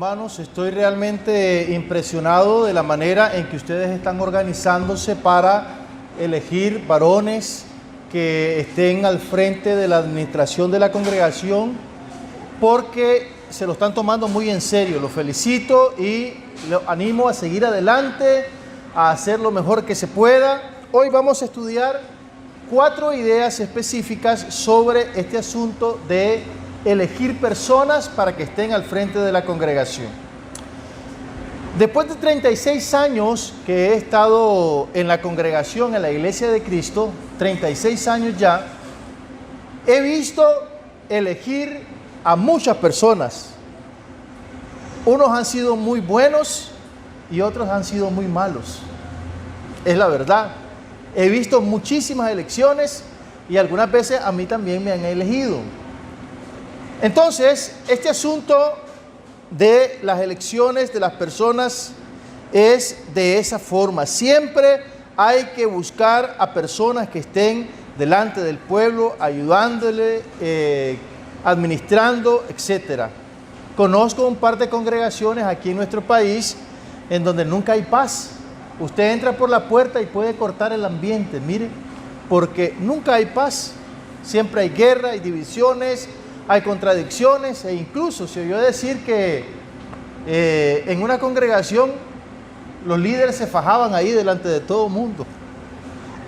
hermanos, estoy realmente impresionado de la manera en que ustedes están organizándose para elegir varones que estén al frente de la administración de la congregación, porque se lo están tomando muy en serio. Los felicito y los animo a seguir adelante, a hacer lo mejor que se pueda. Hoy vamos a estudiar 4 ideas específicas sobre este asunto de elegir personas para que estén al frente de la congregación. Después de 36 años que he estado en la congregación, en la Iglesia de Cristo, 36 años ya, he visto elegir a muchas personas. Unos han sido muy buenos y otros han sido muy malos. Es la verdad. He visto muchísimas elecciones y algunas veces a mí también me han elegido. Entonces, este asunto de las elecciones de las personas es de esa forma. Siempre hay que buscar a personas que estén delante del pueblo, ayudándole, administrando, etc. Conozco un par de congregaciones aquí en nuestro país en donde nunca hay paz. Usted entra por la puerta y puede cortar el ambiente, mire, porque nunca hay paz. Siempre hay guerra, hay divisiones, hay contradicciones, e incluso se oyó decir que en una congregación los líderes se fajaban ahí delante de todo el mundo.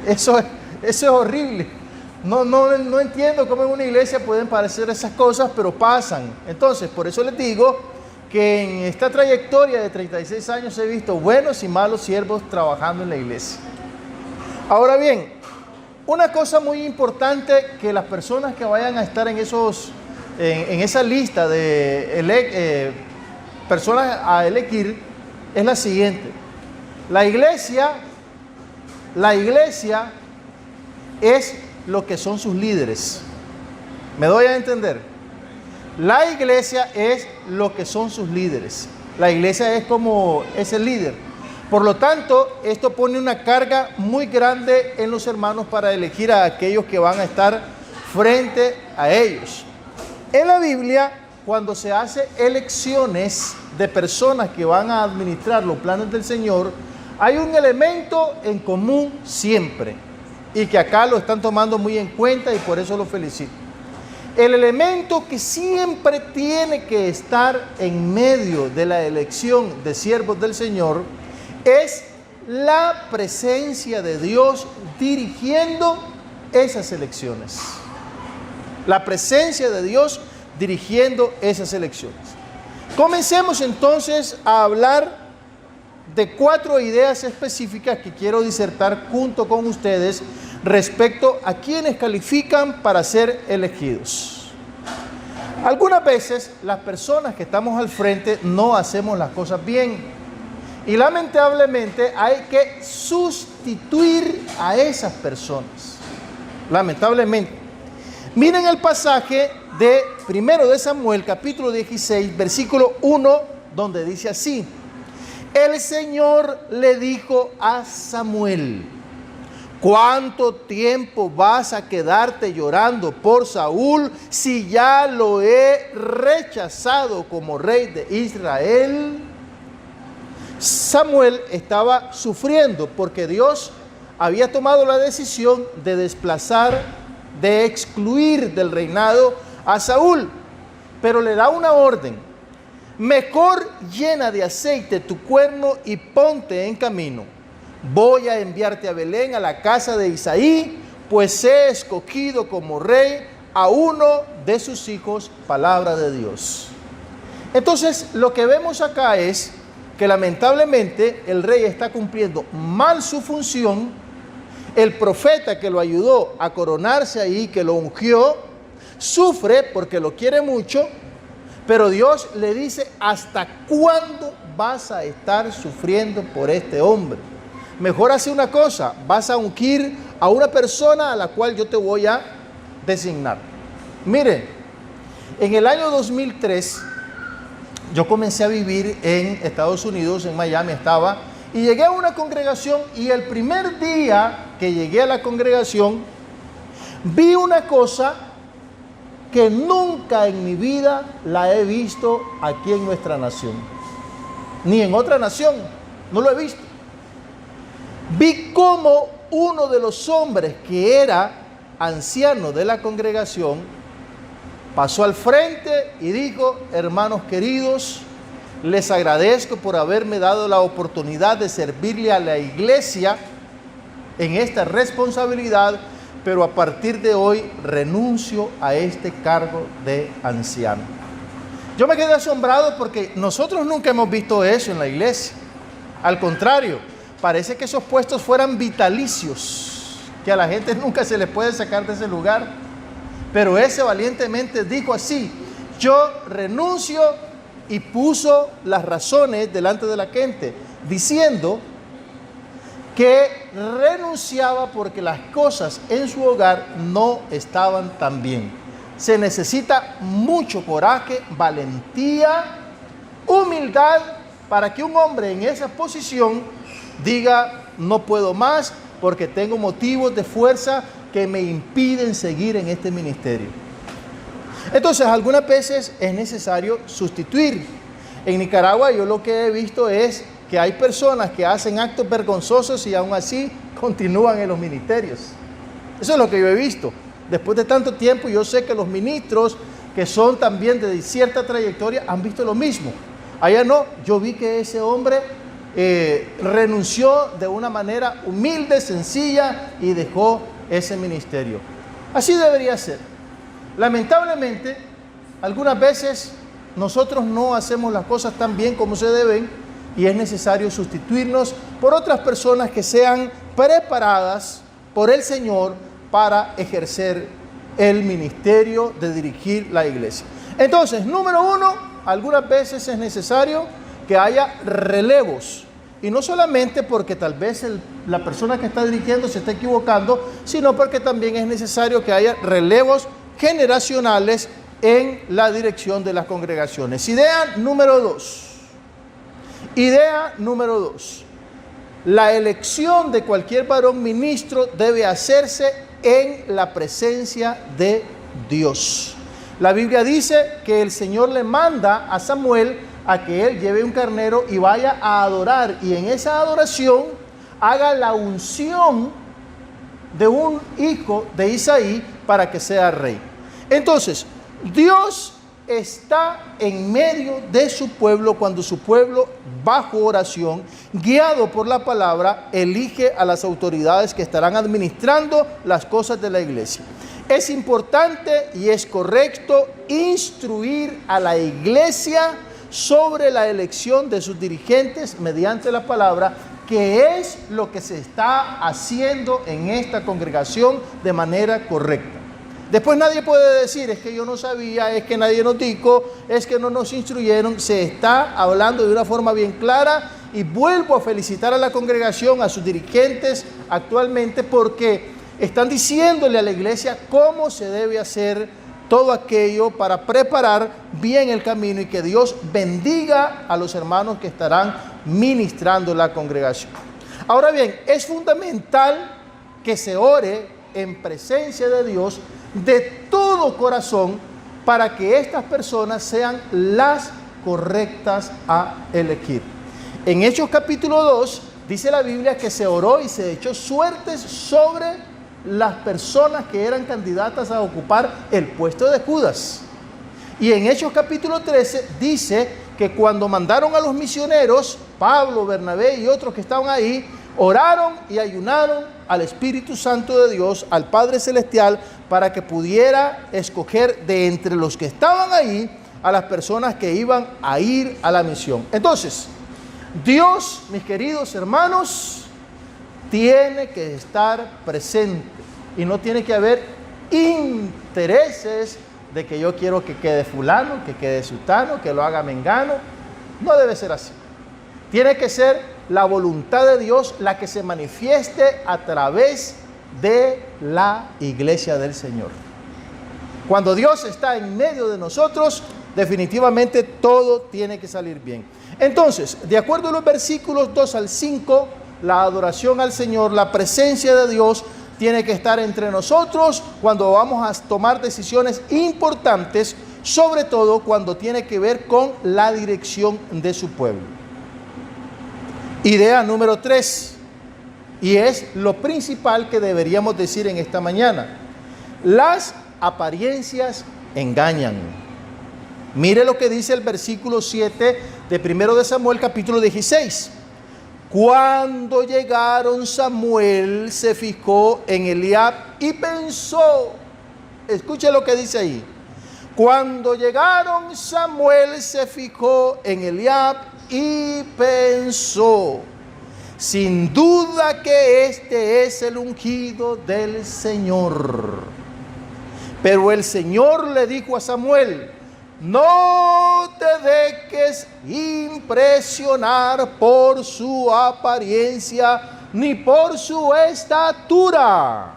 Eso es horrible. No entiendo cómo en una iglesia pueden parecer esas cosas, pero pasan. Entonces, por eso les digo que en esta trayectoria de 36 años he visto buenos y malos siervos trabajando en la iglesia. Ahora bien, una cosa muy importante que las personas que vayan a estar en esa lista de personas a elegir es la siguiente. La iglesia es lo que son sus líderes. ¿Me doy a entender? La iglesia es lo que son sus líderes. La iglesia es el líder. Por lo tanto, esto pone una carga muy grande en los hermanos para elegir a aquellos que van a estar frente a ellos. En la Biblia, cuando se hace elecciones de personas que van a administrar los planes del Señor, hay un elemento en común siempre, y que acá lo están tomando muy en cuenta y por eso lo felicito. El elemento que siempre tiene que estar en medio de la elección de siervos del Señor es la presencia de Dios dirigiendo esas elecciones. La presencia de Dios dirigiendo esas elecciones. Comencemos entonces a hablar de 4 ideas específicas que quiero disertar junto con ustedes respecto a quienes califican para ser elegidos. Algunas veces las personas que estamos al frente no hacemos las cosas bien y lamentablemente hay que sustituir a esas personas. Lamentablemente. Miren el pasaje de 1 de Samuel, capítulo 16, versículo 1, donde dice así: el Señor le dijo a Samuel: ¿cuánto tiempo vas a quedarte llorando por Saúl si ya lo he rechazado como rey de Israel? Samuel estaba sufriendo porque Dios había tomado la decisión de desplazar, de excluir del reinado a Saúl, pero le da una orden: mejor llena de aceite tu cuerno y ponte en camino. Voy a enviarte a Belén, a la casa de Isaí, pues he escogido como rey a uno de sus hijos. Palabra de Dios. Entonces, lo que vemos acá es que lamentablemente el rey está cumpliendo mal su función. El profeta que lo ayudó a coronarse ahí, que lo ungió, sufre porque lo quiere mucho, pero Dios le dice: ¿hasta cuándo vas a estar sufriendo por este hombre? Mejor hace una cosa: vas a ungir a una persona a la cual yo te voy a designar. Mire, en el año 2003 yo comencé a vivir en Estados Unidos, en Miami estaba, y llegué a una congregación, y el primer día que llegué a la congregación vi una cosa que nunca en mi vida la he visto aquí en nuestra nación, ni en otra nación, no lo he visto. Vi cómo uno de los hombres que era anciano de la congregación pasó al frente y dijo: hermanos queridos, les agradezco por haberme dado la oportunidad de servirle a la iglesia en esta responsabilidad, pero a partir de hoy renuncio a este cargo de anciano. Yo me quedé asombrado porque nosotros nunca hemos visto eso en la iglesia. Al contrario, parece que esos puestos fueran vitalicios, que a la gente nunca se le puede sacar de ese lugar. Pero ese valientemente dijo así: yo renuncio, y puso las razones delante de la gente, diciendo que renunciaba porque las cosas en su hogar no estaban tan bien. Se necesita mucho coraje, valentía, humildad para que un hombre en esa posición diga: no puedo más porque tengo motivos de fuerza que me impiden seguir en este ministerio. Entonces, algunas veces es necesario sustituir. En Nicaragua yo lo que he visto es que hay personas que hacen actos vergonzosos y aún así continúan en los ministerios. Eso es lo que yo he visto. Después de tanto tiempo, yo sé que los ministros que son también de cierta trayectoria han visto lo mismo. Allá no, yo vi que ese hombre renunció de una manera humilde, sencilla, y dejó ese ministerio. Así debería ser. Lamentablemente, algunas veces nosotros no hacemos las cosas tan bien como se deben y es necesario sustituirnos por otras personas que sean preparadas por el Señor para ejercer el ministerio de dirigir la iglesia. Entonces, número uno, algunas veces es necesario que haya relevos. Y no solamente porque tal vez la persona que está dirigiendo se está equivocando, sino porque también es necesario que haya relevos generacionales en la dirección de las congregaciones. Idea número dos. Idea número dos. La elección de cualquier varón ministro debe hacerse en la presencia de Dios. La Biblia dice que el Señor le manda a Samuel a que él lleve un carnero y vaya a adorar, y en esa adoración haga la unción de un hijo de Isaí para que sea rey. Entonces, Dios está en medio de su pueblo cuando su pueblo, bajo oración, guiado por la palabra, elige a las autoridades que estarán administrando las cosas de la iglesia. Es importante y es correcto instruir a la iglesia sobre la elección de sus dirigentes mediante la palabra, que es lo que se está haciendo en esta congregación de manera correcta. Después nadie puede decir: es que yo no sabía, es que nadie nos dijo, es que no nos instruyeron. Se está hablando de una forma bien clara, y vuelvo a felicitar a la congregación, a sus dirigentes actualmente, porque están diciéndole a la iglesia cómo se debe hacer todo aquello para preparar bien el camino, y que Dios bendiga a los hermanos que estarán ministrando la congregación. Ahora bien, es fundamental que se ore en presencia de Dios de todo corazón para que estas personas sean las correctas a elegir. En Hechos capítulo 2 dice la Biblia que se oró y se echó suertes sobre las personas que eran candidatas a ocupar el puesto de Judas. Y en Hechos capítulo 13 dice que cuando mandaron a los misioneros, Pablo, Bernabé y otros que estaban ahí, oraron y ayunaron al Espíritu Santo de Dios, al Padre Celestial, para que pudiera escoger de entre los que estaban ahí a las personas que iban a ir a la misión. Entonces, Dios, mis queridos hermanos, tiene que estar presente y no tiene que haber intereses de que yo quiero que quede fulano, que quede sutano, que lo haga mengano. No debe ser así. Tiene que ser la voluntad de Dios la que se manifieste a través de la iglesia del Señor. Cuando Dios está en medio de nosotros, definitivamente todo tiene que salir bien. Entonces, de acuerdo a los versículos 2 al 5, la adoración al Señor, la presencia de Dios, tiene que estar entre nosotros cuando vamos a tomar decisiones importantes, sobre todo cuando tiene que ver con la dirección de su pueblo. Idea número 3, y es lo principal que deberíamos decir en esta mañana: las apariencias engañan. Mire lo que dice el versículo 7 de 1 de Samuel capítulo 16. Cuando llegaron, Samuel se fijó en Eliab y pensó. Escuche lo que dice ahí. Cuando llegaron, Samuel se fijó en Eliab y pensó: sin duda que este es el ungido del Señor. Pero el Señor le dijo a Samuel: no te dejes impresionar por su apariencia ni por su estatura,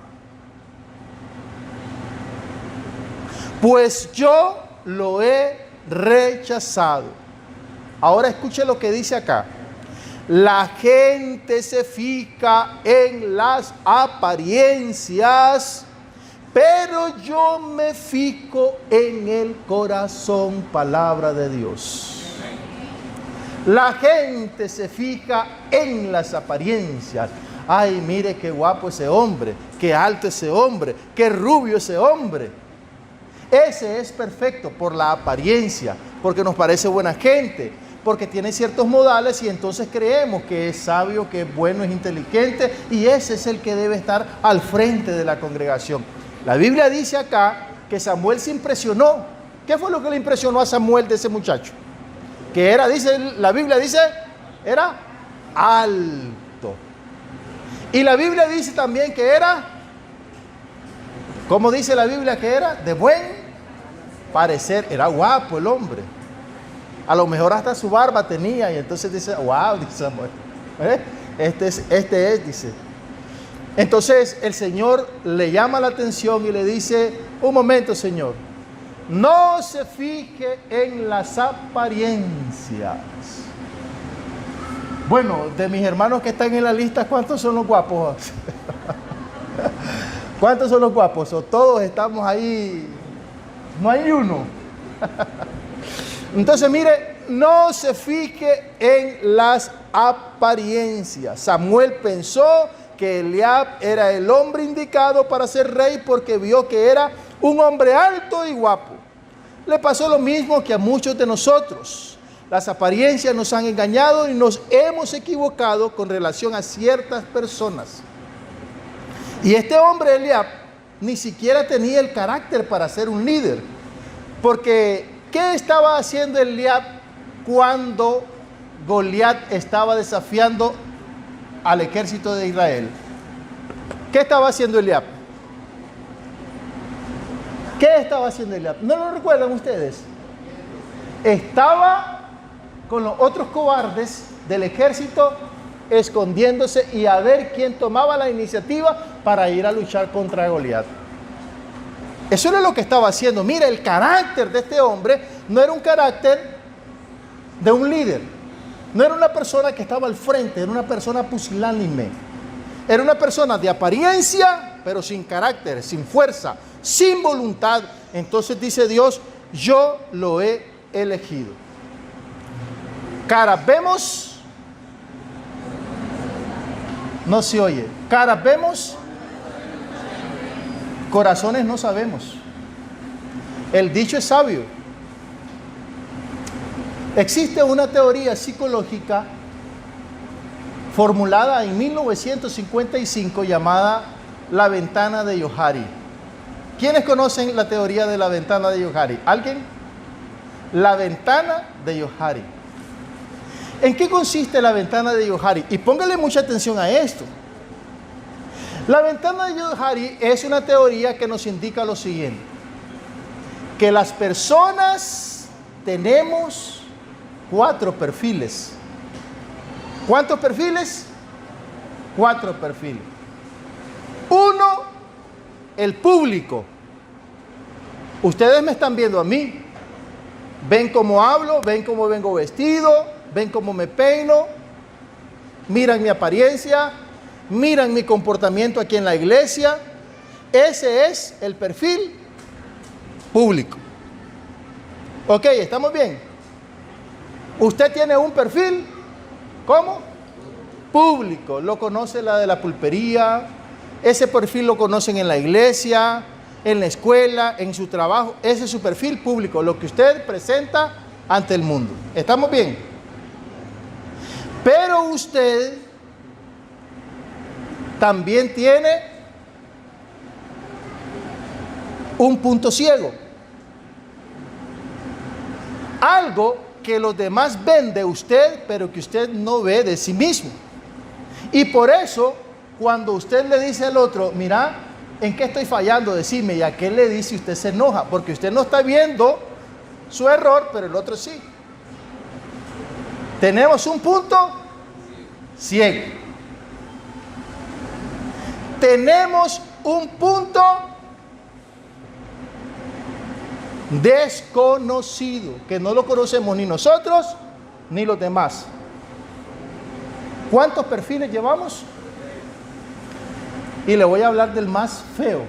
pues yo lo he rechazado. Ahora escuche lo que dice acá. La gente se fija en las apariencias, pero yo me fijo en el corazón. Palabra de Dios. La gente se fija en las apariencias. Ay, mire qué guapo ese hombre, qué alto ese hombre, qué rubio ese hombre. Ese es perfecto por la apariencia, porque nos parece buena gente, porque tiene ciertos modales y entonces creemos que es sabio, que es bueno, es inteligente, y ese es el que debe estar al frente de la congregación. La Biblia dice acá que Samuel se impresionó. ¿Qué fue lo que le impresionó a Samuel de ese muchacho? Que era, dice, la Biblia dice, era alto. Y la Biblia dice también que era, ¿cómo dice la Biblia que era? De buen parecer. Era guapo el hombre. A lo mejor hasta su barba tenía, y entonces dice, wow, dice Samuel. Este es, dice. Entonces el Señor le llama la atención y le dice: un momento, Señor, no se fije en las apariencias. Bueno, de mis hermanos que están en la lista, ¿cuántos son los guapos? ¿Cuántos son los guapos? ¿O todos estamos ahí? No hay uno. Entonces, mire, no se fije en las apariencias. Samuel pensó que Eliab era el hombre indicado para ser rey porque vio que era un hombre alto y guapo. Le pasó lo mismo que a muchos de nosotros. Las apariencias nos han engañado y nos hemos equivocado con relación a ciertas personas. Y este hombre Eliab ni siquiera tenía el carácter para ser un líder. Porque, ¿qué estaba haciendo Eliab cuando Goliat estaba desafiando al ejército de Israel? ¿Qué estaba haciendo Eliab? ¿Qué estaba haciendo Eliab? ¿No lo recuerdan ustedes? Estaba con los otros cobardes del ejército escondiéndose y a ver quién tomaba la iniciativa para ir a luchar contra Goliat. Eso era lo que estaba haciendo. Mira, el carácter de este hombre no era un carácter de un líder. No era una persona que estaba al frente, era una persona pusilánime. Era una persona de apariencia, pero sin carácter, sin fuerza, sin voluntad. Entonces dice Dios: yo lo he elegido. Caras vemos, no se oye. Caras vemos, corazones no sabemos. El dicho es sabio. Existe una teoría psicológica formulada en 1955 llamada la ventana de Johari. ¿Quiénes conocen la teoría de la ventana de Johari? ¿Alguien? La ventana de Johari. ¿En qué consiste la ventana de Johari? Y póngale mucha atención a esto. La ventana de Johari es una teoría que nos indica lo siguiente: que las personas tenemos 4 perfiles. ¿Cuántos perfiles? 4 perfiles. 1, el público. Ustedes me están viendo a mí. Ven cómo hablo, ven cómo vengo vestido, ven cómo me peino, miran mi apariencia. miran mi comportamiento aquí en la iglesia, ese es el perfil público. Ok, ¿estamos bien? Usted tiene un perfil, ¿cómo? Público. Lo conoce la de la pulpería, ese perfil lo conocen en la iglesia, en la escuela, en su trabajo. Ese es su perfil público, lo que usted presenta ante el mundo. ¿Estamos bien? Pero usted también tiene un punto ciego. Algo que los demás ven de usted, pero que usted no ve de sí mismo. Y por eso, cuando usted le dice al otro, mira, ¿en qué estoy fallando? Decime, y a qué le dice, usted se enoja, porque usted no está viendo su error, pero el otro sí. Tenemos un punto ciego. Tenemos un punto desconocido, que no lo conocemos ni nosotros ni los demás. ¿Cuántos perfiles llevamos? Y le voy a hablar del más feo.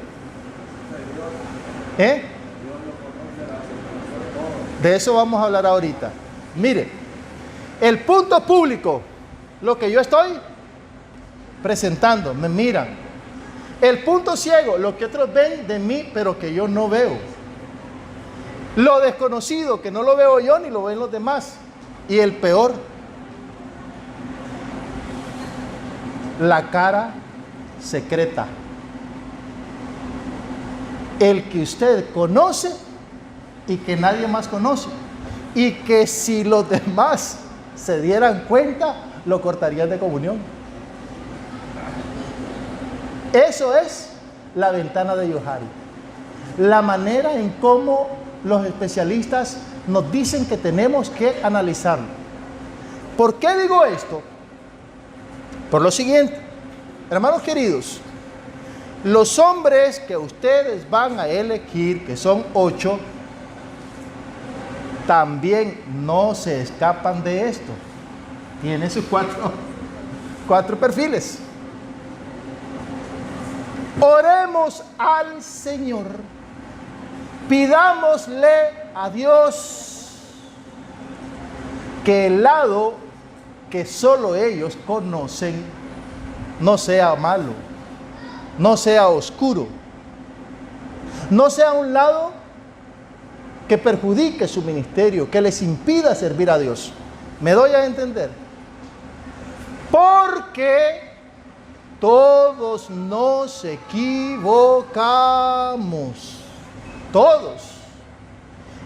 De eso vamos a hablar ahorita. Mire, el punto público, lo que yo estoy presentando, me miran. El punto ciego, lo que otros ven de mí, pero que yo no veo. Lo desconocido, que no lo veo yo ni lo ven los demás. Y el peor, la cara secreta. El que usted conoce y que nadie más conoce. Y que si los demás se dieran cuenta, lo cortarían de comunión. Eso es la ventana de Yohari. La manera en cómo los especialistas nos dicen que tenemos que analizarlo. ¿Por qué digo esto? Por lo siguiente, hermanos queridos, los hombres que ustedes van a elegir, que son 8, también no se escapan de esto. Tienen sus cuatro perfiles. Oremos al Señor. Pidámosle a Dios que el lado que solo ellos conocen no sea malo, no sea oscuro, no sea un lado que perjudique su ministerio, que les impida servir a Dios. ¿Me doy a entender? Porque todos nos equivocamos. Todos.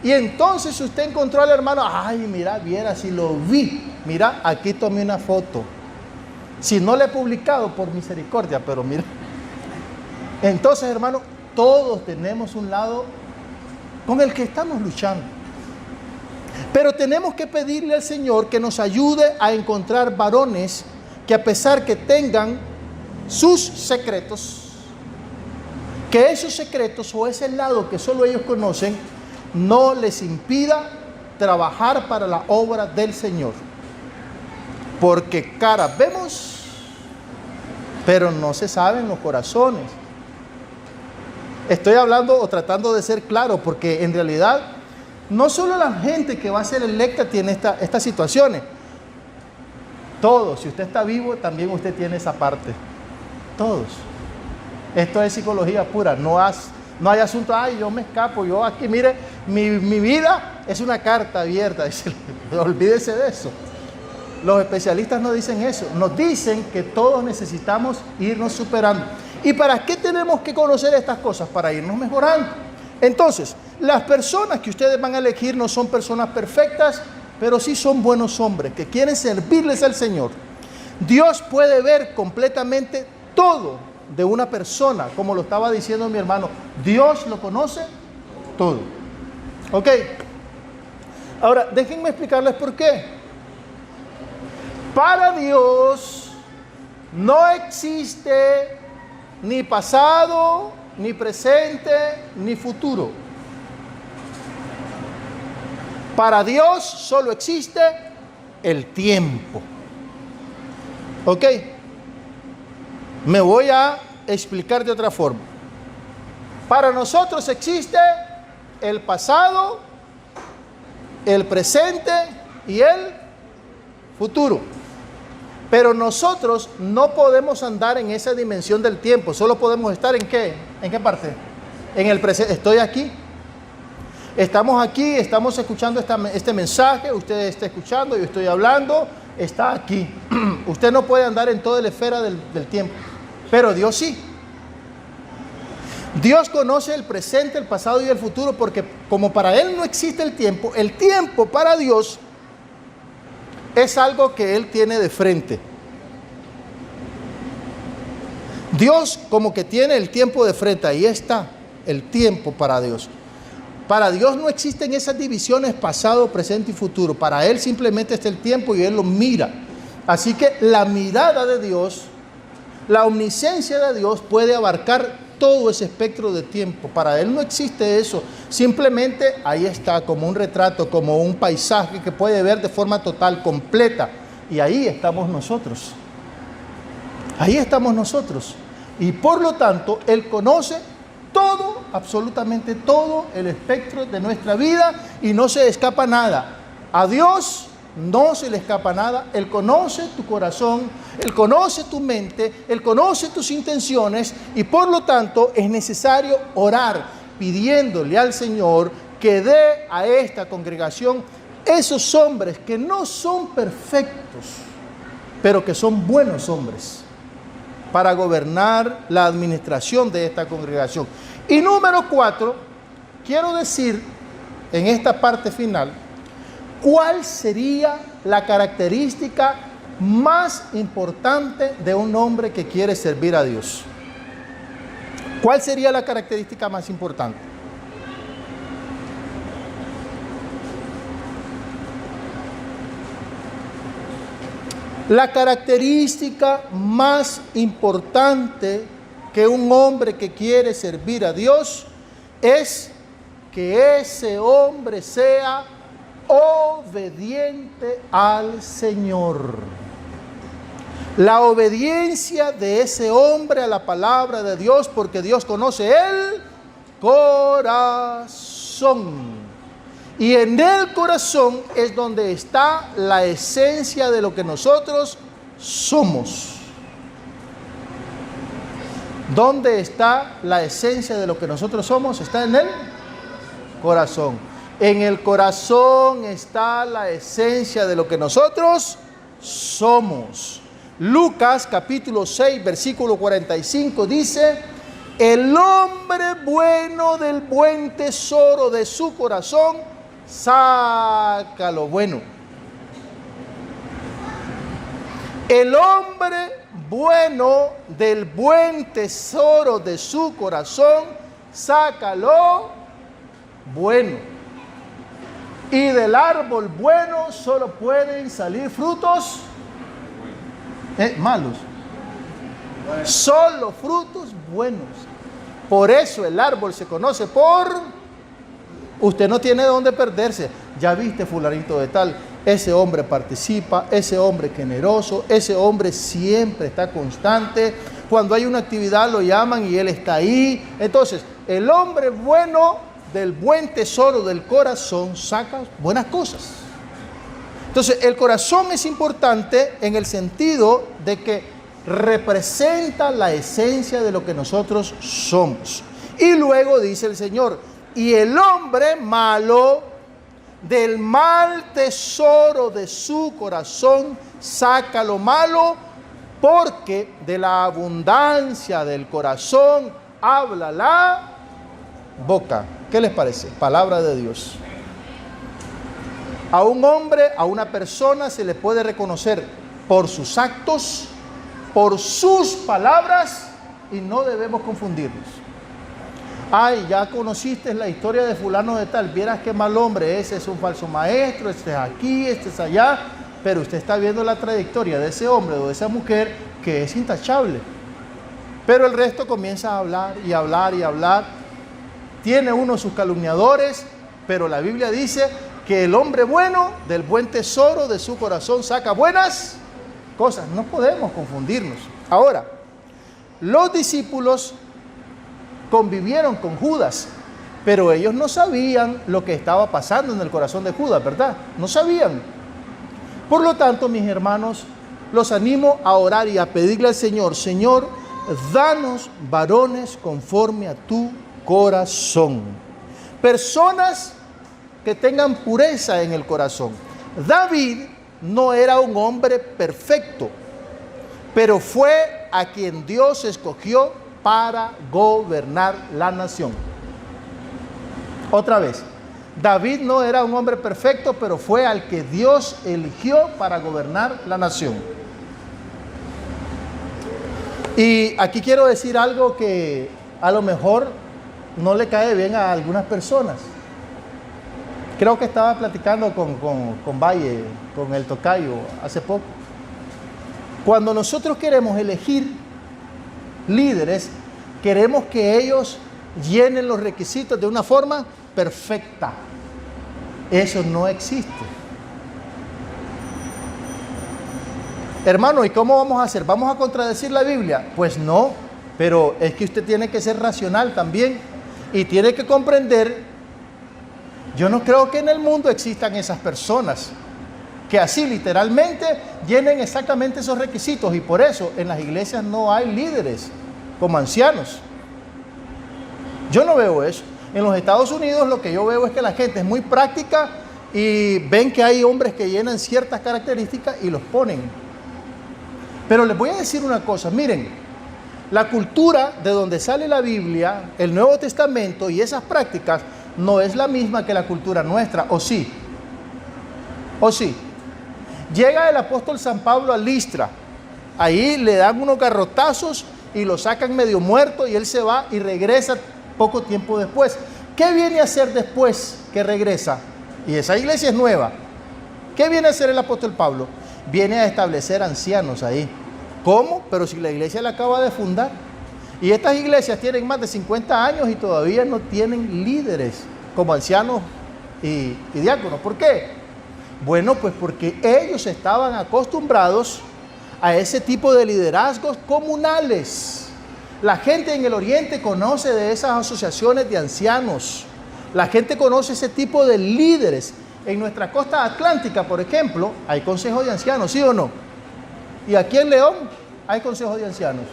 Y entonces usted encontró al hermano, ay, mira, viera si lo vi. Mira, aquí tomé una foto. Si no le he publicado, por misericordia, pero mira. Entonces, hermano, todos tenemos un lado con el que estamos luchando. Pero tenemos que pedirle al Señor que nos ayude a encontrar varones que, a pesar que tengan sus secretos, que esos secretos o ese lado que solo ellos conocen no les impida trabajar para la obra del Señor. Porque caras vemos, pero no se saben los corazones. Estoy hablando o tratando de ser claro, porque en realidad no solo la gente que va a ser electa tiene estas situaciones. Todos, si usted está vivo, también usted tiene esa parte. Todos. Esto es psicología pura, no hay asunto, ay, yo me escapo, yo aquí, mire, mi vida es una carta abierta, olvídese de eso. Los especialistas no dicen eso, nos dicen que todos necesitamos irnos superando. ¿Y para qué tenemos que conocer estas cosas? Para irnos mejorando. Entonces, las personas que ustedes van a elegir no son personas perfectas, pero sí son buenos hombres, que quieren servirles al Señor. Dios puede ver completamente todo de una persona, como lo estaba diciendo mi hermano. Dios lo conoce todo. Ok. Ahora, déjenme explicarles por qué. Para Dios no existe ni pasado, ni presente, ni futuro. Para Dios solo existe el tiempo. ¿Ok? Me voy a explicar de otra forma. Para nosotros existe el pasado, el presente y el futuro. Pero nosotros no podemos andar en esa dimensión del tiempo. Solo podemos estar ¿en qué? ¿En qué parte? En el presente. Estoy aquí. Estamos aquí, estamos escuchando este mensaje. Usted está escuchando, yo estoy hablando. Está aquí. Usted no puede andar en toda la esfera del tiempo. Pero Dios sí. Dios conoce el presente, el pasado y el futuro, porque como para Él no existe el tiempo para Dios es algo que Él tiene de frente. Dios como que tiene el tiempo de frente, ahí está el tiempo para Dios. Para Dios no existen esas divisiones pasado, presente y futuro. Para Él simplemente está el tiempo y Él lo mira. Así que la mirada de Dios, la omnisciencia de Dios puede abarcar todo ese espectro de tiempo. Para Él no existe eso. Simplemente ahí está, como un retrato, como un paisaje que puede ver de forma total, completa. Y ahí estamos nosotros. Ahí estamos nosotros. Y por lo tanto, Él conoce todo, absolutamente todo el espectro de nuestra vida y no se escapa nada. A Dios no se le escapa nada. Él conoce tu corazón, Él conoce tu mente, Él conoce tus intenciones y por lo tanto es necesario orar pidiéndole al Señor que dé a esta congregación esos hombres que no son perfectos, pero que son buenos hombres para gobernar la administración de esta congregación. Y número 4, quiero decir en esta parte final, ¿cuál sería la característica más importante de un hombre que quiere servir a Dios? ¿Cuál sería la característica más importante? La característica más importante que un hombre que quiere servir a Dios es que ese hombre sea obediente al Señor. La obediencia de ese hombre a la palabra de Dios, porque Dios conoce el corazón. Y en el corazón es donde está la esencia de lo que nosotros somos. ¿Dónde está la esencia de lo que nosotros somos? Está en el corazón. En el corazón está la esencia de lo que nosotros somos. Lucas capítulo 6, versículo 45 dice: el hombre bueno del buen tesoro de su corazón saca lo bueno. El hombre bueno del buen tesoro de su corazón saca lo bueno. Y del árbol bueno solo pueden salir frutos malos. Solo frutos buenos. Por eso el árbol se conoce por... Usted no tiene dónde perderse. Ya viste fulanito de tal. Ese hombre participa, ese hombre generoso, ese hombre siempre está constante. Cuando hay una actividad lo llaman y él está ahí. Entonces, el hombre bueno del buen tesoro del corazón saca buenas cosas. Entonces, el corazón es importante en el sentido de que representa la esencia de lo que nosotros somos. Y luego dice el Señor: y el hombre malo del mal tesoro de su corazón saca lo malo, porque de la abundancia del corazón habla la boca. ¿Qué les parece? Palabra de Dios. A un hombre, a una persona se le puede reconocer por sus actos, por sus palabras, y no debemos confundirnos. Ay, ya conociste la historia de fulano de tal, vieras qué mal hombre, ese es un falso maestro, este es aquí, este es allá, pero usted está viendo la trayectoria de ese hombre o de esa mujer que es intachable. Pero el resto comienza a hablar y hablar y hablar. Tiene uno sus calumniadores, pero la Biblia dice que el hombre bueno del buen tesoro de su corazón saca buenas cosas. No podemos confundirnos. Ahora, los discípulos convivieron con Judas, pero ellos no sabían lo que estaba pasando en el corazón de Judas, ¿verdad? No sabían. Por lo tanto, mis hermanos, los animo a orar y a pedirle al Señor: Señor, danos varones conforme a tu corazón. Personas que tengan pureza en el corazón. David no era un hombre perfecto, pero fue a quien Dios escogió para gobernar la nación. Otra vez, David no era un hombre perfecto, pero fue al que Dios eligió para gobernar la nación. Y aquí quiero decir algo que a lo mejor no le cae bien a algunas personas. Creo que estaba platicando con Valle, con el tocayo, hace poco. Cuando nosotros queremos elegir líderes, queremos que ellos llenen los requisitos de una forma perfecta. Eso no existe. Hermano, ¿y cómo vamos a hacer? ¿Vamos a contradecir la Biblia? Pues no, pero es que usted tiene que ser racional también y tiene que comprender. Yo no creo que en el mundo existan esas personas que así literalmente llenen exactamente esos requisitos, y por eso en las iglesias no hay líderes como ancianos. Yo no veo eso. En los Estados Unidos lo que yo veo es que la gente es muy práctica y ven que hay hombres que llenan ciertas características y los ponen. Pero les voy a decir una cosa, miren, la cultura de donde sale la Biblia, el Nuevo Testamento y esas prácticas no es la misma que la cultura nuestra, ¿o sí? ¿O sí? Llega el apóstol San Pablo a Listra, ahí le dan unos garrotazos y lo sacan medio muerto y él se va y regresa poco tiempo después. ¿Qué viene a hacer después que regresa? Y esa iglesia es nueva. ¿Qué viene a hacer el apóstol Pablo? Viene a establecer ancianos ahí. ¿Cómo? Pero si la iglesia la acaba de fundar. Y estas iglesias tienen más de 50 años y todavía no tienen líderes como ancianos y diáconos. ¿Por qué? Bueno, pues porque ellos estaban acostumbrados a ese tipo de liderazgos comunales. La gente en el Oriente conoce de esas asociaciones de ancianos. La gente conoce ese tipo de líderes. En nuestra costa atlántica, por ejemplo, hay consejos de ancianos, ¿sí o no? Y aquí en León hay consejos de ancianos.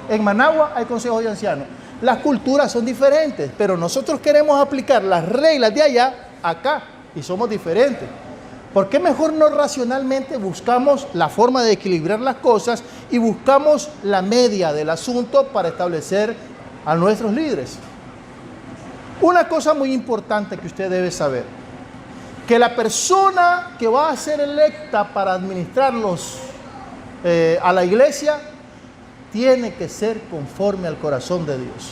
En Managua hay consejos de ancianos. Las culturas son diferentes, pero nosotros queremos aplicar las reglas de allá, acá, y somos diferentes. ¿Por qué mejor no racionalmente buscamos la forma de equilibrar las cosas y buscamos la media del asunto para establecer a nuestros líderes? Una cosa muy importante que usted debe saber, que la persona que va a ser electa para administrarlos a la iglesia tiene que ser conforme al corazón de Dios.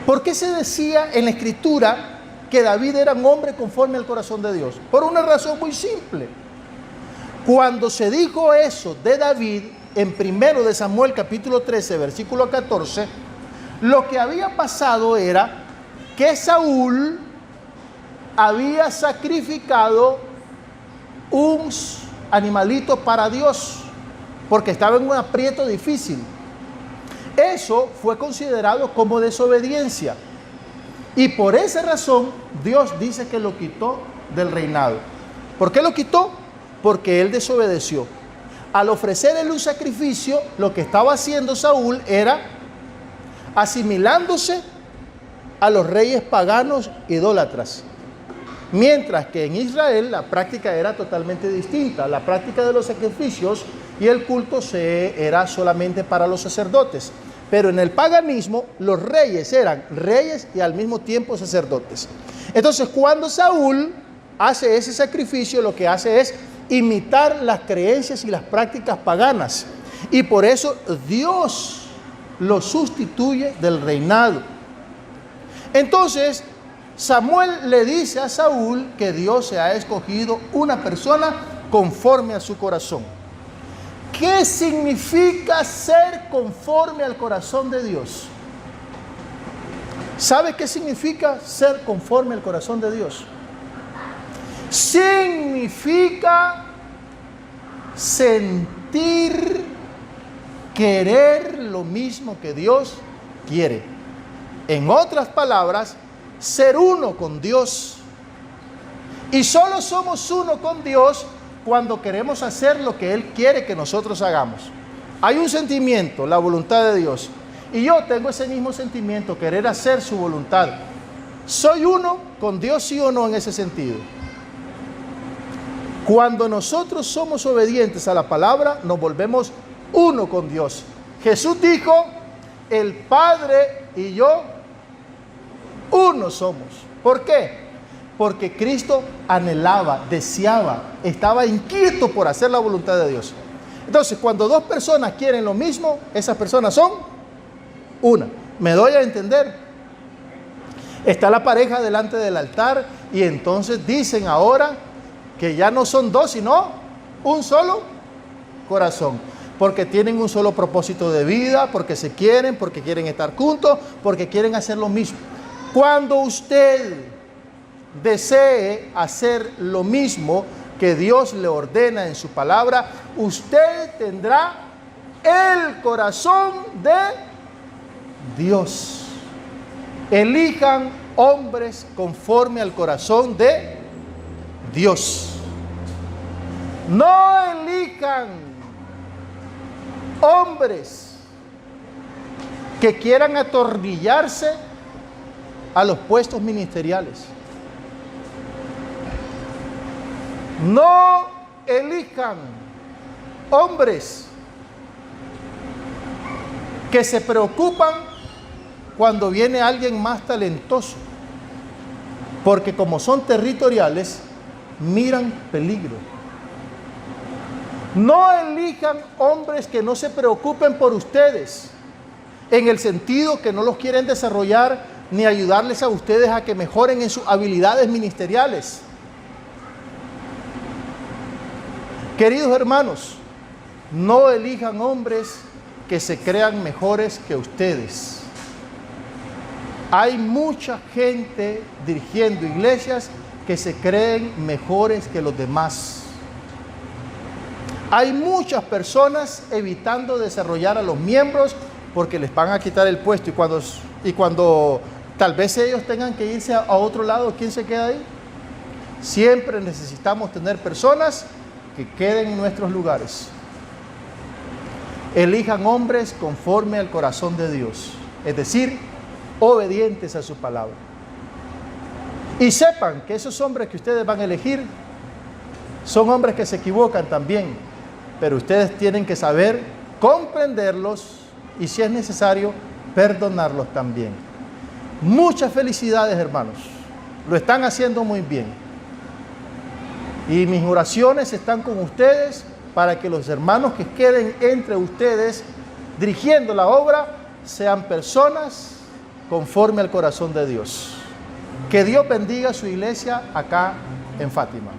¿Por qué se decía en la Escritura que David era un hombre conforme al corazón de Dios? Por una razón muy simple. Cuando se dijo eso de David en 1 de Samuel capítulo 13 versículo 14, lo que había pasado era que Saúl había sacrificado un animalito para Dios porque estaba en un aprieto difícil. Eso fue considerado como desobediencia. Y por esa razón, Dios dice que lo quitó del reinado. ¿Por qué lo quitó? Porque él desobedeció. Al ofrecerle un sacrificio, lo que estaba haciendo Saúl era asimilándose a los reyes paganos idólatras. Mientras que en Israel la práctica era totalmente distinta. La práctica de los sacrificios y el culto era solamente para los sacerdotes. Pero en el paganismo los reyes eran reyes y al mismo tiempo sacerdotes. Entonces cuando Saúl hace ese sacrificio, lo que hace es imitar las creencias y las prácticas paganas. Y por eso Dios lo sustituye del reinado. Entonces Samuel le dice a Saúl que Dios se ha escogido una persona conforme a su corazón. ¿Qué significa ser conforme al corazón de Dios? ¿Sabe qué significa ser conforme al corazón de Dios? Significa sentir querer lo mismo que Dios quiere. En otras palabras, ser uno con Dios. Y solo somos uno con Dios cuando queremos hacer lo que Él quiere que nosotros hagamos. Hay un sentimiento, la voluntad de Dios. Y yo tengo ese mismo sentimiento, querer hacer su voluntad. ¿Soy uno con Dios, sí o no, en ese sentido? Cuando nosotros somos obedientes a la palabra, nos volvemos uno con Dios. Jesús dijo, el Padre y yo, uno somos. ¿Por qué? Porque Cristo anhelaba, deseaba, estaba inquieto por hacer la voluntad de Dios. Entonces, cuando dos personas quieren lo mismo, esas personas son una. ¿Me doy a entender? Está la pareja delante del altar y entonces dicen ahora que ya no son dos, sino un solo corazón. Porque tienen un solo propósito de vida, porque se quieren, porque quieren estar juntos, porque quieren hacer lo mismo. Cuando usted desee hacer lo mismo que Dios le ordena en su palabra, usted tendrá el corazón de Dios. Elijan hombres conforme al corazón de Dios. No elijan hombres que quieran atornillarse a los puestos ministeriales. No elijan hombres que se preocupan cuando viene alguien más talentoso, porque como son territoriales, miran peligro. No elijan hombres que no se preocupen por ustedes, en el sentido que no los quieren desarrollar ni ayudarles a ustedes a que mejoren en sus habilidades ministeriales. Queridos hermanos, no elijan hombres que se crean mejores que ustedes. Hay mucha gente dirigiendo iglesias que se creen mejores que los demás. Hay muchas personas evitando desarrollar a los miembros porque les van a quitar el puesto, y cuando tal vez ellos tengan que irse a otro lado, ¿quién se queda ahí? Siempre necesitamos tener personas que queden en nuestros lugares. Elijan hombres conforme al corazón de Dios, es decir, obedientes a su palabra. Y sepan que esos hombres que ustedes van a elegir son hombres que se equivocan también, pero ustedes tienen que saber comprenderlos y, si es necesario, perdonarlos también. Muchas felicidades, hermanos. Lo están haciendo muy bien. Y mis oraciones están con ustedes para que los hermanos que queden entre ustedes dirigiendo la obra sean personas conforme al corazón de Dios. Que Dios bendiga su iglesia acá en Fátima.